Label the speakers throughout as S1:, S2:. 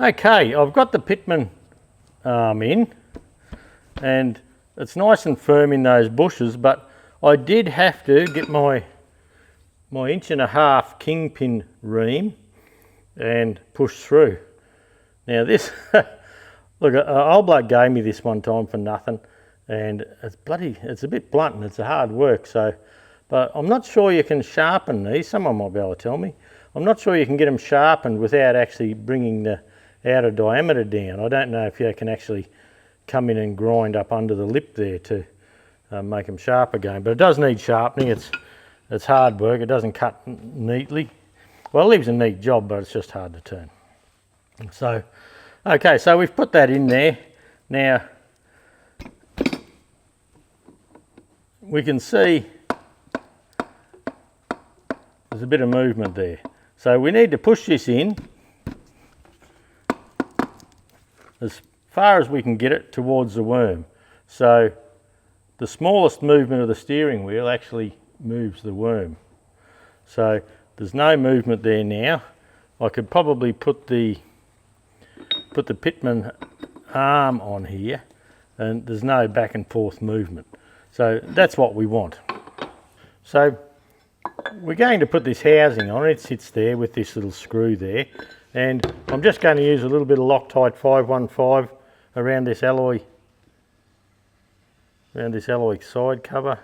S1: Okay, I've got the pitman arm in, and it's nice and firm in those bushes, but I did have to get my 1.5 kingpin ream and push through. Now this, look, an old bloke gave me this one time for nothing, and it's a bit blunt and it's a hard work, so, but I'm not sure you can sharpen these. Someone might be able to tell me. I'm not sure you can get them sharpened without actually bringing the outer diameter down. I don't know if you can actually come in and grind up under the lip there to make them sharp again, but it does need sharpening. It's hard work. It doesn't cut neatly. Well, it leaves a neat job, but it's just hard to turn. So, okay, so we've put that in there. Now, we can see there's a bit of movement there. So we need to push this in as far as we can get it towards the worm. So the smallest movement of the steering wheel actually moves the worm. So there's no movement there now. I could probably put the pitman arm on here, and there's no back and forth movement. So that's what we want. So we're going to put this housing on. It sits there with this little screw there, and I'm just going to use a little bit of Loctite 515 around this alloy side cover.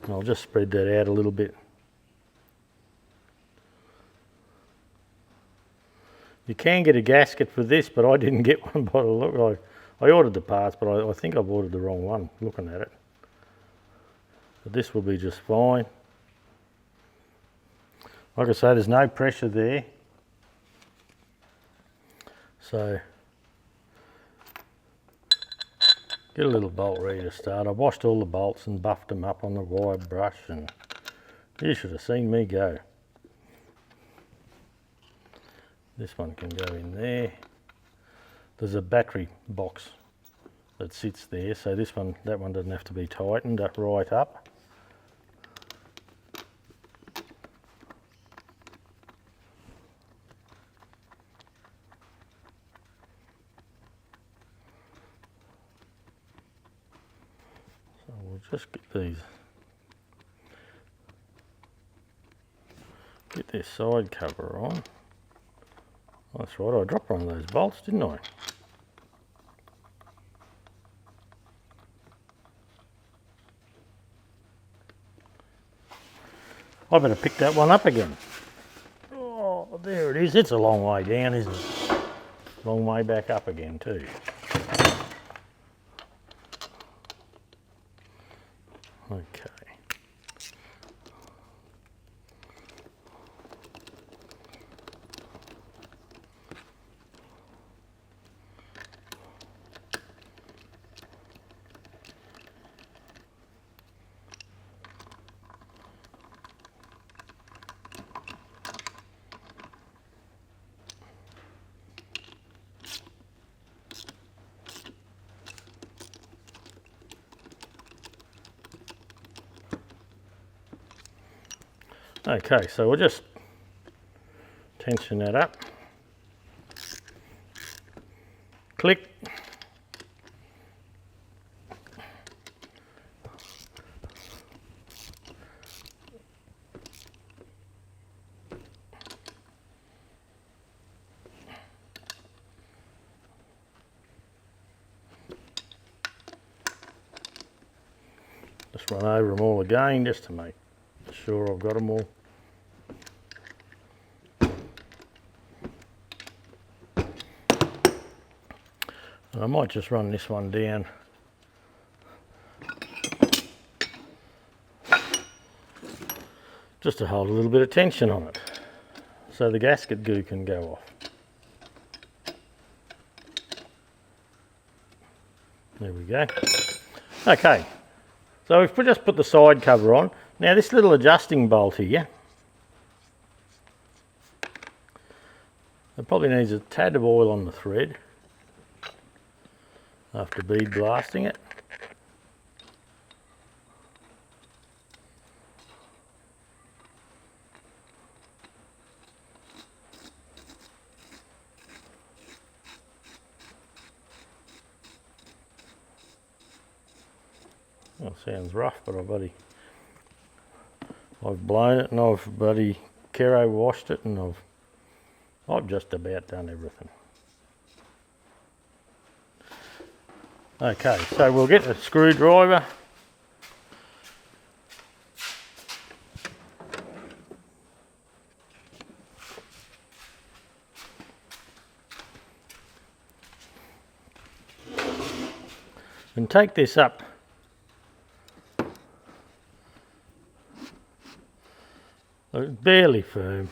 S1: And I'll just spread that out a little bit. You can get a gasket for this, but I didn't get one by the look. I ordered the parts, but I think I've ordered the wrong one looking at it. But this will be just fine. Like I say, there's no pressure there. So get a little bolt ready to start. I've washed all the bolts and buffed them up on the wire brush, and you should have seen me go. This one can go in there. There's a battery box that sits there, so that one doesn't have to be tightened up right up. So we'll just get this side cover on. That's right, I dropped one of those bolts, didn't I? I better pick that one up again. Oh, there it is. It's a long way down, isn't it? Long way back up again too. Okay. Okay, so we'll just tension that up. Click. Just run over them all again just to make sure I've got them all. I might just run this one down just to hold a little bit of tension on it so the gasket goo can go off. There we go. Okay, so we've just put the side cover on. Now this little adjusting bolt here, it probably needs a tad of oil on the thread after bead blasting it. Well, sounds rough, but I've blown it and I've bloody Kero washed it, and I've just about done everything. Okay, so we'll get the screwdriver. And take this up barely firm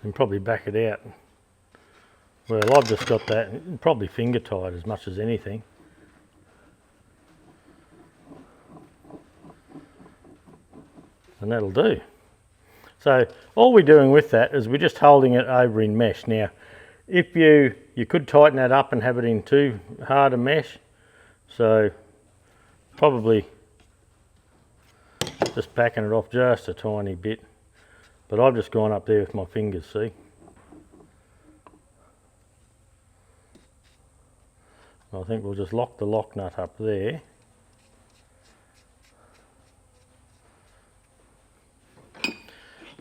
S1: and probably back it out. Well, I've just got that probably finger tight as much as anything. And that'll do. So all we're doing with that is we're just holding it over in mesh. Now, if you could tighten that up and have it in too hard a mesh, so probably just backing it off just a tiny bit, but I've just gone up there with my fingers, see. I think we'll just lock the lock nut up there.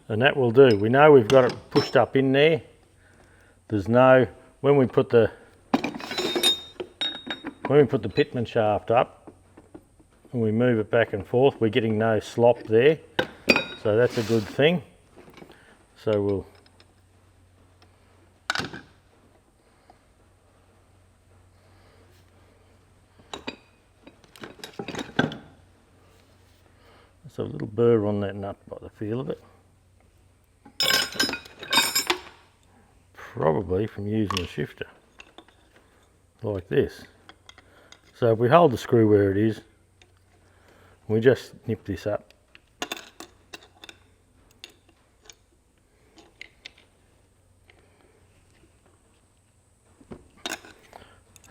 S1: And that will do. We know we've got it pushed up in there. There's no, when we put the pitman shaft up and we move it back and forth, we're getting no slop there. So that's a good thing. So we'll there's a little burr on that nut by the feel of it. Probably from using a shifter like this. So if we hold the screw where it is, we just nip this up.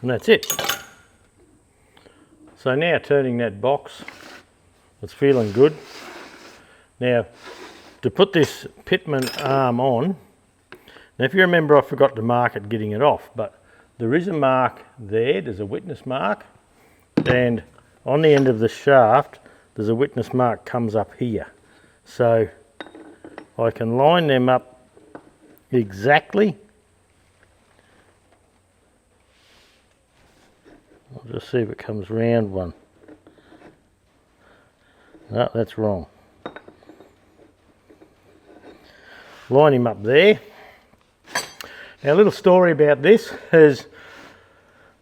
S1: And that's it. So now turning that box, it's feeling good. Now to put this pitman arm on, now if you remember, I forgot to mark it getting it off, but there is a mark there, there's a witness mark, and on the end of the shaft there's a witness mark comes up here. So I can line them up exactly. I'll just see if it comes round one. No, that's wrong. Line him up there. Now, a little story about this is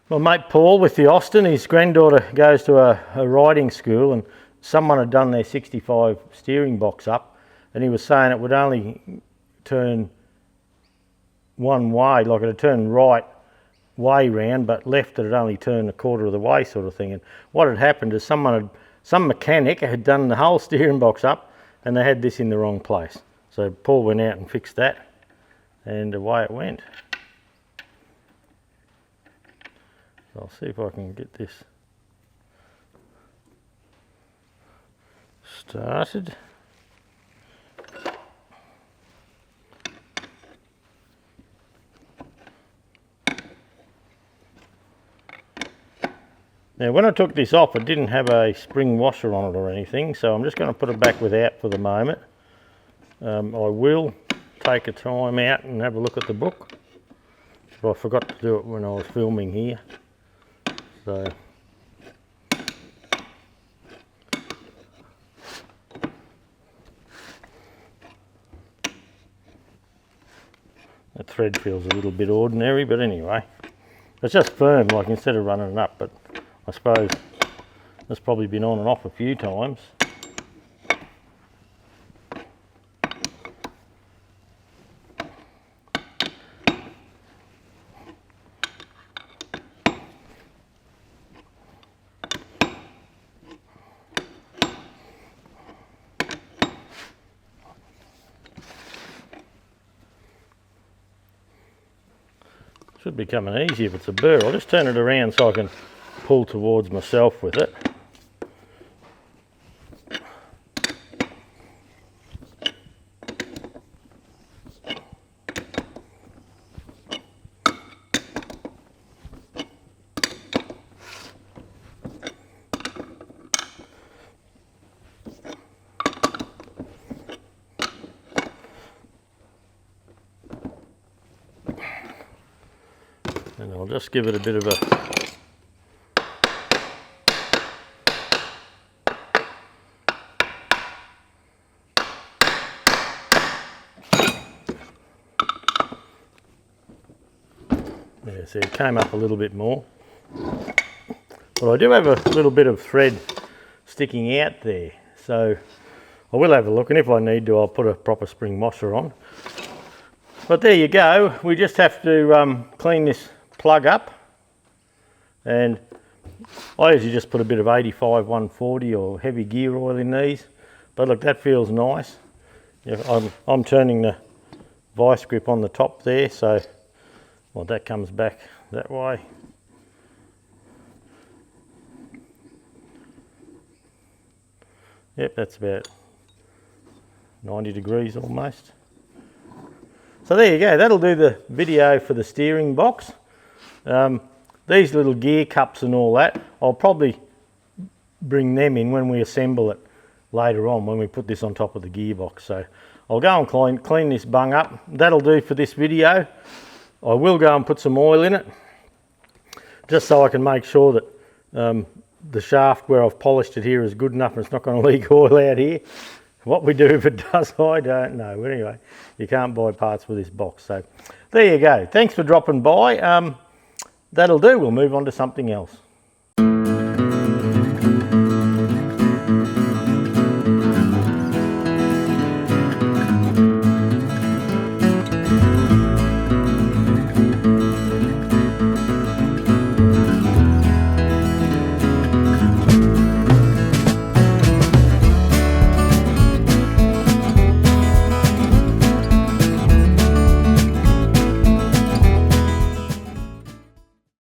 S1: my mate Paul with the Austin, his granddaughter goes to a riding school, and someone had done their 65 steering box up, and he was saying it would only turn one way, like it would turn right way round, but left it would only turn a quarter of the way, sort of thing. And what had happened is some mechanic had done the whole steering box up, and they had this in the wrong place. So Paul went out and fixed that, and away it went. I'll see if I can get this started. Now when I took this off, it didn't have a spring washer on it or anything, so I'm just going to put it back without for the moment. I will take a time out and have a look at the book, but I forgot to do it when I was filming here. So that thread feels a little bit ordinary, but anyway, it's just firm, like instead of running it up, but I suppose it's probably been on and off a few times. Should be coming easy if it's a burr. I'll just turn it around so I can pull towards myself with it. And I'll just give it a bit of a yeah, see, it came up a little bit more. But I do have a little bit of thread sticking out there, so I will have a look, and if I need to, I'll put a proper spring washer on. But there you go. We just have to clean this plug up, and I usually just put a bit of 85 140 or heavy gear oil in these. But look, that feels nice. Yeah, I'm turning the vice grip on the top there, so well, that comes back that way. Yep, that's about 90 degrees almost. So there you go, that'll do the video for the steering box. These little gear cups and all that, I'll probably bring them in when we assemble it later on, when we put this on top of the gearbox. So I'll go and clean this bung up. That'll do for this video. I will go and put some oil in it, just so I can make sure that the shaft where I've polished it here is good enough and it's not going to leak oil out here. What we do if it does, I don't know. But anyway, you can't buy parts for this box. So there you go. Thanks for dropping by. That'll do. We'll move on to something else.